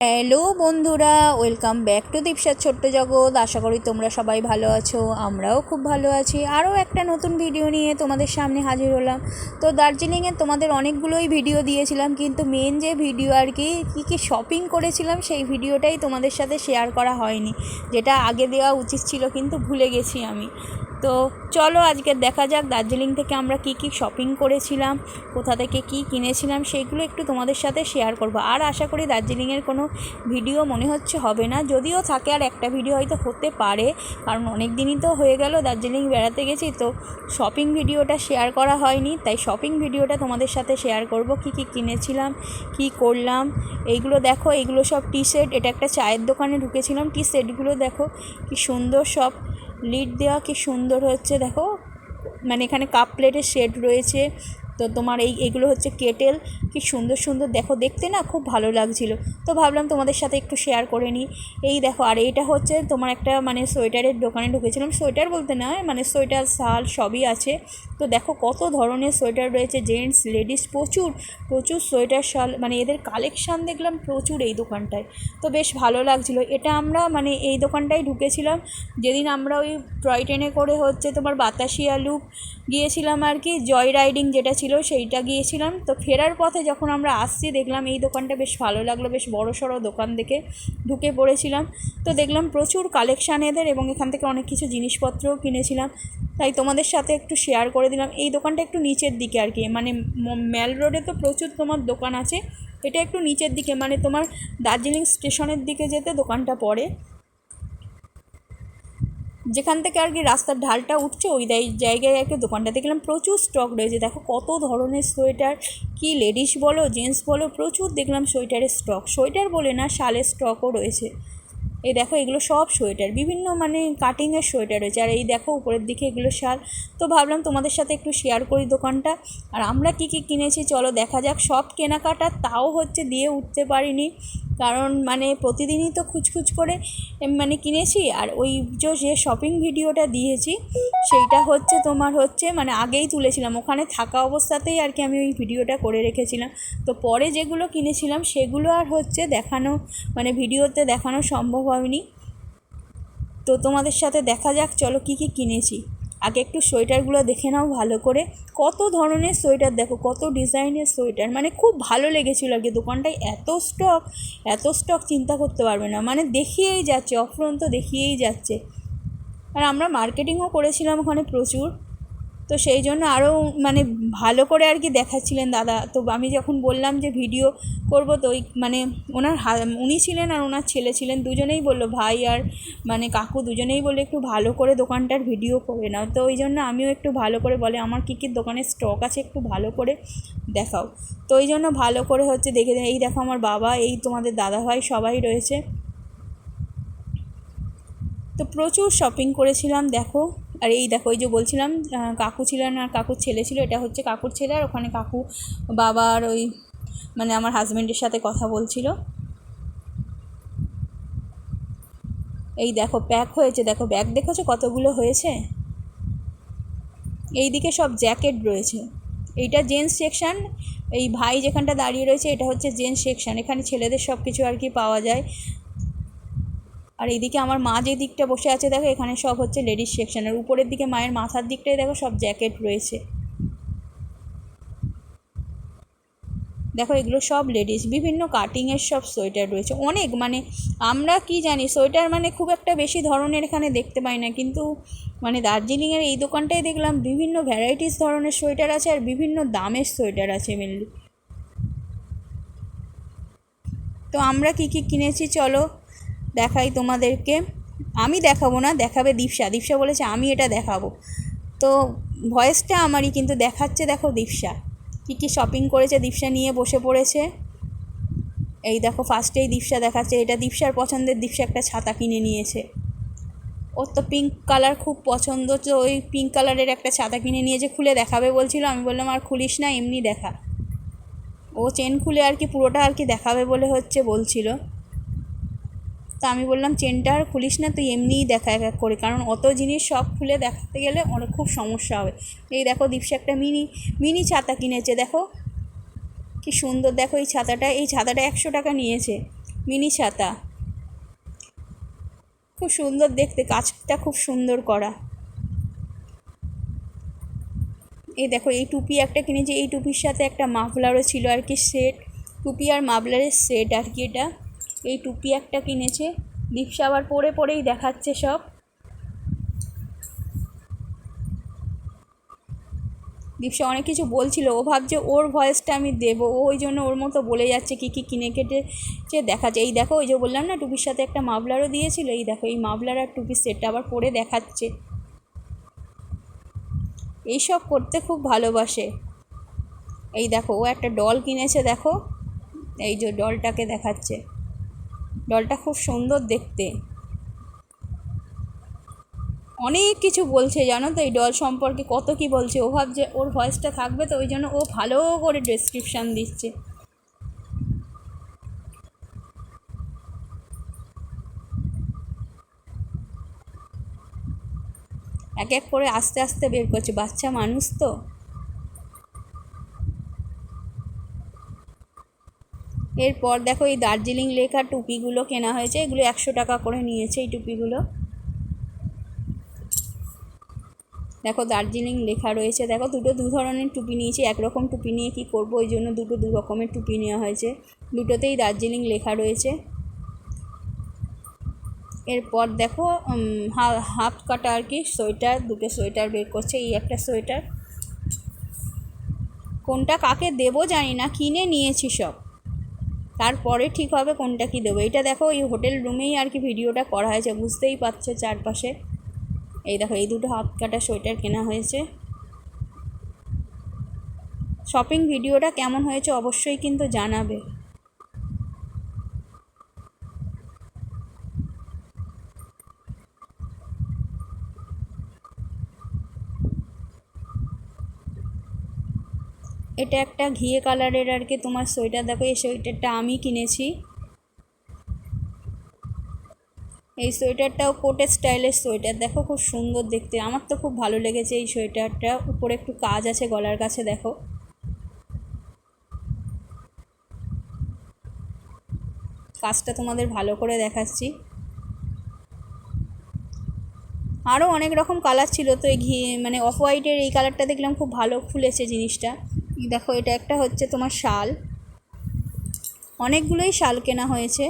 Hello বন্ধুরা, welcome back to দীপসার ছোট্ট জগৎ। আশা করি তোমরা সবাই ভালো আছো, আমরাও খুব ভালো আছি। আরও একটা নতুন ভিডিও নিয়ে তোমাদের সামনে হাজির হলাম। তো দার্জিলিংয়ে তোমাদের অনেকগুলোই ভিডিও দিয়েছিলাম, কিন্তু মেন যে ভিডিও আর কি কী শপিং করেছিলাম সেই ভিডিওটাই তোমাদের সাথে শেয়ার করা হয়নি, যেটা আগে দেওয়া উচিত ছিল, কিন্তু ভুলে গেছি আমি। তো চলো আজকে দেখা যাক দার্জিলিং থেকে আমরা কি শপিং করেছিলাম, কোথা থেকে কি কিনেছিলাম, সেইগুলো একটু তোমাদের সাথে শেয়ার করব। আর আশা করি দার্জিলিংয়ের কোনো ভিডিও মনে হচ্ছে হবে না, যদিও থাকে আর একটা ভিডিও হয়তো হতে পারে, কারণ অনেক দিনই তো হয়ে গেল দার্জিলিং বেড়াতে গেছি, তো শপিং ভিডিওটা শেয়ার করা হয়নি। তাই শপিং ভিডিওটা তোমাদের সাথে শেয়ার করব, কি কিনেছিলাম, কি করলাম। এইগুলো দেখো, এইগুলো সব টি সেট। এটা একটা চায়ের দোকানে ঢুকেছিলাম, টি সেটগুলো দেখো কি সুন্দর, সব লিড দেওয়া, কি সুন্দর হচ্ছে দেখো। মানে এখানে কাপ প্লেটের সেট রয়েছে। তো তোমার এইগুলো হচ্ছে কেটেল, কি সুন্দর সুন্দর দেখো, দেখতে না খুব ভালো লাগছিল। তো ভাবলাম তোমাদের সাথে একটু শেয়ার করে নিই। এই দেখো, আর এইটা হচ্ছে তোমার একটা মানে সোয়েটারের দোকানে ঢুকেছিলাম। সোয়েটার বলতে নয়, মানে সোয়েটার শাল সবই আছে। তো দেখো কত ধরনের সোয়েটার রয়েছে, জেন্টস লেডিস, প্রচুর প্রচুর সোয়েটার শাল, মানে এদের কালেকশান দেখলাম প্রচুর এই দোকানটায়। তো বেশ ভালো লাগছিলো। এটা আমরা মানে এই দোকানটায় ঢুকেছিলাম যেদিন আমরা ওই টয় ট্রেনে করে হচ্ছে তোমার বাতাসিয়া লুপ গিয়েছিলাম আর কি, জয় রাইডিং যেটা ছিল সেইটা গিয়েছিলাম। তো ফেরার পথে যখন আমরা আসছি দেখলাম এই দোকানটা বেশ ভালো লাগলো, বেশ বড় সড়ো দোকান দেখে ঢুকে পড়েছিলাম। তো দেখলাম প্রচুর কালেকশান এদের, এবং এখান থেকে অনেক কিছু জিনিসপত্রও কিনেছিলাম, তাই তোমাদের সাথে একটু শেয়ার করে দিলাম। এই দোকানটা একটু নিচের দিকে আর কি, মানে ম্যাল রোডে তো প্রচুর তোমার দোকান আছে, এটা একটু নিচের দিকে, মানে তোমার দার্জিলিং স্টেশনের দিকে যেতে দোকানটা পড়ে। যেখান থেকে আর কি রাস্তার ঢালটা উঠছে ওই জায়গায় একটা দোকানটা দেখলাম প্রচুর স্টক রয়েছে। দেখো কত ধরনের সোয়েটার, কি লেডিস বলো জেন্টস বলো, প্রচুর দেখলাম সোয়েটারের স্টক। সোয়েটার বলে না, শালের স্টকও রয়েছে। এই দেখো এগুলো সব সোয়েটার, বিভিন্ন মানে কাটিংয়ের সোয়েটার রয়েছে। আর এই দেখো উপরের দিকে এগুলো শাল। তো ভাবলাম তোমাদের সাথে একটু শেয়ার করি দোকানটা। আর আমরা কি কিনেছি চলো দেখা যাক। সব কেনাকাটা তাও হচ্ছে দিয়ে উঠতে পারিনি, কারণ মানে প্রতিদিনই তো খুচখুচ করে মানে কিনেছি। আর ওই যে শপিং ভিডিওটা দিয়েছি সেইটা হচ্ছে তোমার হচ্ছে মানে আগেই তুলেছিলাম, ওখানে থাকা অবস্থাতেই আর কি আমি ওই ভিডিওটা করে রেখেছিলাম। তো পরে যেগুলো কিনেছিলাম সেগুলো আর হচ্ছে দেখানো মানে ভিডিওতে দেখানো সম্ভব হয়নি। তো তোমাদের সাথে দেখা যাক চলো কি কিনেছি। আগে একটু সোয়েটারগুলো দেখে নাও ভালো করে। কত ধরনের সোয়েটার দেখো, কত ডিজাইনের সোয়েটার, মানে খুব ভালো লেগেছিলো আর কি। দোকানটায় এত স্টক চিন্তা করতে পারবে না, মানে দেখিয়েই যাচ্ছে, অফুরন্ত দেখিয়েই যাচ্ছে। আর আমরা মার্কেটিংও করেছিলাম ওখানে প্রচুর, তো সেই জন্য আরও মানে ভালো করে আর কি দেখাচ্ছিলেন দাদা। তো আমি যখন বললাম যে ভিডিও করব, তো ওই মানে উনি ছিলেন আর ওনার ছেলে ছিলেন, দুজনেই বললো, ভাই আর মানে কাকু দুজনেই বলে একটু ভালো করে দোকানটার ভিডিও করে নাও। তো ওই জন্য আমিও একটু ভালো করে বলে আমার কী দোকানের স্টক আছে একটু ভালো করে দেখাও। তো ওই জন্য ভালো করে হচ্ছে দেখে এই দেখো আমার বাবা, এই তোমাদের দাদা ভাই সবাই রয়েছে। তো প্রচুর শপিং করেছিলাম দেখো। আর এই দেখো, এই যে বলছিলাম কাকু ছিলেন আর কাকুর ছেলে ছিল, এটা হচ্ছে কাকুর ছেলে, আর ওখানে কাকু বাবার ওই মানে আমার হাজব্যান্ডের সাথে কথা বলছিল। এই দেখো প্যাক হয়েছে, দেখো ব্যাগ দেখেছো কতগুলো হয়েছে। এই দিকে সব জ্যাকেট রয়েছে, এইটা জেন্টস সেকশান। এই ভাই যেখানটা দাঁড়িয়ে রয়েছে এটা হচ্ছে জেন্টস সেকশান, এখানে ছেলেদের সব কিছু আর কি পাওয়া যায়। আর এইদিকে আমার মা যে দিকটা বসে আছে দেখো, এখানে সব হচ্ছে লেডিস সেকশানের। উপরের দিকে মায়ের মাথার দিকটাই দেখো সব জ্যাকেট রয়েছে। দেখো এগুলো সব লেডিস, বিভিন্ন কাটিংয়ের সব সোয়েটার রয়েছে অনেক। মানে আমরা কি জানি সোয়েটার মানে খুব একটা বেশি ধরনের এখানে দেখতে পাই না, কিন্তু মানে দার্জিলিংয়ের এই দোকানটায় দেখলাম বিভিন্ন ভ্যারাইটিস ধরনের সোয়েটার আছে, আর বিভিন্ন দামের সোয়েটার আছে মেনলি। তো আমরা কি কিনেছি চলো দেখাই তোমাদেরকে। আমি দেখাবো না, দেখাবে দীপসা। দীপসা বলেছে আমি এটা দেখাবো, তো ভয়েসটা আমারই, কিন্তু দেখাচ্ছে দেখো দীপসা কী শপিং করেছে। দীপসা নিয়ে বসে পড়েছে। এই দেখো ফার্স্টেই দীপসা দেখাচ্ছে, এটা দীপসার পছন্দের। দীপসা একটা ছাতা কিনে নিয়েছে, ওর তো পিঙ্ক কালার খুব পছন্দ, তো ওই পিঙ্ক কালারের একটা ছাতা কিনে নিয়েছে। খুলে দেখাবে বলছিল, আমি বললাম আর খুলিস না, এমনি দেখা। ও চেন খুলে আর কি পুরোটা আর কি দেখাবে বলে হচ্ছে বলছিল। তো আমি বললাম চেনটা আর খুলিস না, তুই এমনিই দেখা এক এক করে, কারণ অত জিনিস সব খুলে দেখাতে গেলে অনেক খুব সমস্যা হবে। এই দেখো দীপসা একটা মিনি ছাতা কিনেছে, দেখো কি সুন্দর। দেখো এই ছাতাটা 100 টাকা নিয়েছে। মিনি ছাতা, খুব সুন্দর দেখতে, কাজটা খুব সুন্দর করা। এই দেখো এই টুপি একটা কিনেছি, এই টুপির সাথে একটা মাফলারও ছিল আর কি, সেট, টুপি আর মাফলারের সেট আর কি এটা। এই টুপি একটা কিনেছে, দীপশা আবার পরে পরেই দেখাচ্ছে সব। দীপশা অনেক কিছু বলছিল, ও ভাবছে ওর ভয়েসটা আমি দেবো, ওই জন্য ওর মতো বলে যাচ্ছে কী কী কিনে কেটেছে দেখাচ্ছে। এই দেখো, ওই যে বললাম না টুপির সাথে একটা মাফলারও দিয়েছিল, এই দেখো এই মাফলার আর টুপির সেটটা আবার পরে দেখাচ্ছে। এইসব করতে খুব ভালোবাসে। এই দেখো ও একটা ডল কিনেছে, দেখো এই যে ডলটাকে দেখাচ্ছে, ডলটা খুব সুন্দর দেখতে। অনেক কিছু বলছে জানো তো এই ডল সম্পর্কে, কত কি বলছে। ও ভাবছে ওর ভয়েসটা থাকবে তো ওই জন্য ও ভালো করে ডেসক্রিপশান দিচ্ছে। এক এক করে আস্তে আস্তে বের করছে, বাচ্চা মানুষ তো। এরপর দেখো এই দার্জিলিং লেখা টুপিগুলো কেনা হয়েছে, এগুলো 100 টাকা করে নিয়েছে এই টুপিগুলো। দেখো দার্জিলিং লেখা রয়েছে, দেখো দু ধরনের টুপি নিয়েছি, একরকম টুপি নিয়ে কি করব, ওই জন্য দু রকমের টুপি নেওয়া হয়েছে, দুটোতেই দার্জিলিং লেখা রয়েছে। এরপর দেখো হাফ কাটা আর কি সোয়েটার, দুটো সোয়েটার বের করছে, এই একটা সোয়েটার, কোনটা কাকে দেবো জানি না, কিনে নিয়েছি সব, তারপরে ঠিক হবে কোনটা কি দেবো। এটা দেখো এই হোটেল রুমেই আর কি ভিডিওটা করা হয়েছে, বুঝতেই পারছো চারপাশে। এই দেখো এই দুটো হাফ কাটা সোয়েটার কেনা হয়েছে। শপিং ভিডিওটা কেমন হয়েছে অবশ্যই কিন্তু জানাবে। এটা একটা ঘিয়ে কালারের আর কি তোমার সোয়েটার, দেখো এই সোয়েটারটা আমি কিনেছি। এই সোয়েটারটাও কোটের স্টাইলের সোয়েটার, দেখো খুব সুন্দর দেখতে, আমার তো খুব ভালো লেগেছে এই সোয়েটারটা। উপরে একটু কাজ আছে গলার কাছে, দেখো কাজটা তোমাদের ভালো করে দেখাচ্ছি। আরও অনেক রকম কালার ছিল, তো এই মানে অফ হোয়াইটের এই কালারটা দেখলাম খুব ভালো খুলেছে জিনিসটা। দেখো এটা একটা হচ্ছে তোমার শাল, অনেকগুলোই শাল কেনা হয়েছে।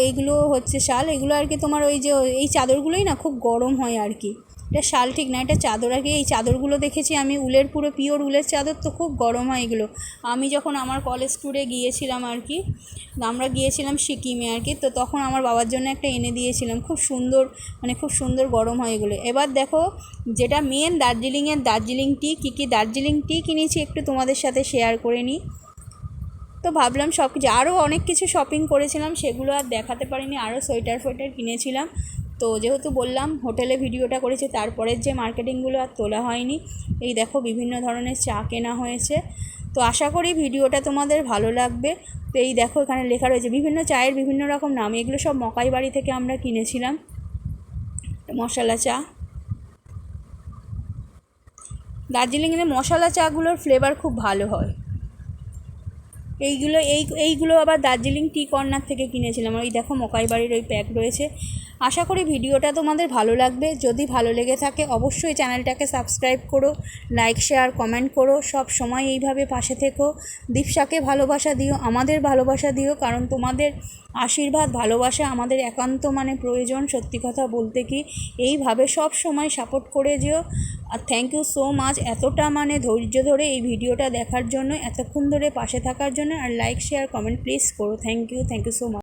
এইগুলো হচ্ছে শাল, এগুলো আর কি তোমার ওই যে এই চাদরগুলোই না খুব গরম হয় আর কি, এটা শাল ঠিক না, এটা চাদর আর কি। এই চাদরগুলো দেখেছি আমি উলের, পুরো পিওর উলের চাদর, তো খুব গরম হয় এগুলো। আমি যখন আমার কলেজ ট্যুরে গিয়েছিলাম আর কি, আমরা গিয়েছিলাম সিকিমে আর কি, তো তখন আমার বাবার জন্য একটা এনে দিয়েছিলাম, খুব সুন্দর, মানে খুব সুন্দর গরম হয় এগুলো। এবার দেখো যেটা মেন দার্জিলিংয়ের দার্জিলিং টি, কী দার্জিলিং টি কিনেছি একটু তোমাদের সাথে শেয়ার করে নিই। তো ভাবলাম সব কিছু, আরও অনেক কিছু শপিং করেছিলাম, সেগুলো আর দেখাতে পারিনি, আরও সোয়েটার ফোয়েটার কিনেছিলাম। তো যেহেতু বললাম হোটেলে ভিডিওটা করেছি, তারপরের যে মার্কেটিংগুলো আর তোলা হয়নি। এই দেখো বিভিন্ন ধরনের চা কেনা হয়েছে, তো আশা করি ভিডিওটা তোমাদের ভালো লাগবে। তো এই দেখো এখানে লেখা রয়েছে বিভিন্ন চায়ের বিভিন্ন রকম নাম, এগুলো সব মকাই বাড়ি থেকে আমরা কিনেছিলাম, মশলা চা। দার্জিলিংয়ের মশলা চাগুলোর ফ্লেভার খুব ভালো হয়। এইগুলো আবার দার্জিলিং টি কর্নার থেকে কিনেছিলাম। ওই দেখো মকাই বাড়ির ওই প্যাক রয়েছে। আশা করি ভিডিওটা তোমাদের ভালো লাগবে, যদি ভালো লেগে থাকে অবশ্যই চ্যানেলটাকে সাবস্ক্রাইব করো, লাইক শেয়ার কমেন্ট করো, সব সময় এইভাবে পাশে থেকো। দীপশাকে ভালোবাসা দিও, আমাদের ভালোবাসা দিও, কারণ তোমাদের আশীর্বাদ ভালোবাসা আমাদের একান্ত মানে প্রয়োজন। সত্যি কথা বলতে কি, এইভাবে সব সময় সাপোর্ট করে যেও। আর থ্যাংক ইউ সো মাচ এতটা মানে ধৈর্য ধরে এই ভিডিওটা দেখার জন্য, এতক্ষণ ধরে পাশে থাকার জন্য। আর লাইক শেয়ার কমেন্ট প্লিজ করো। Thank you so much.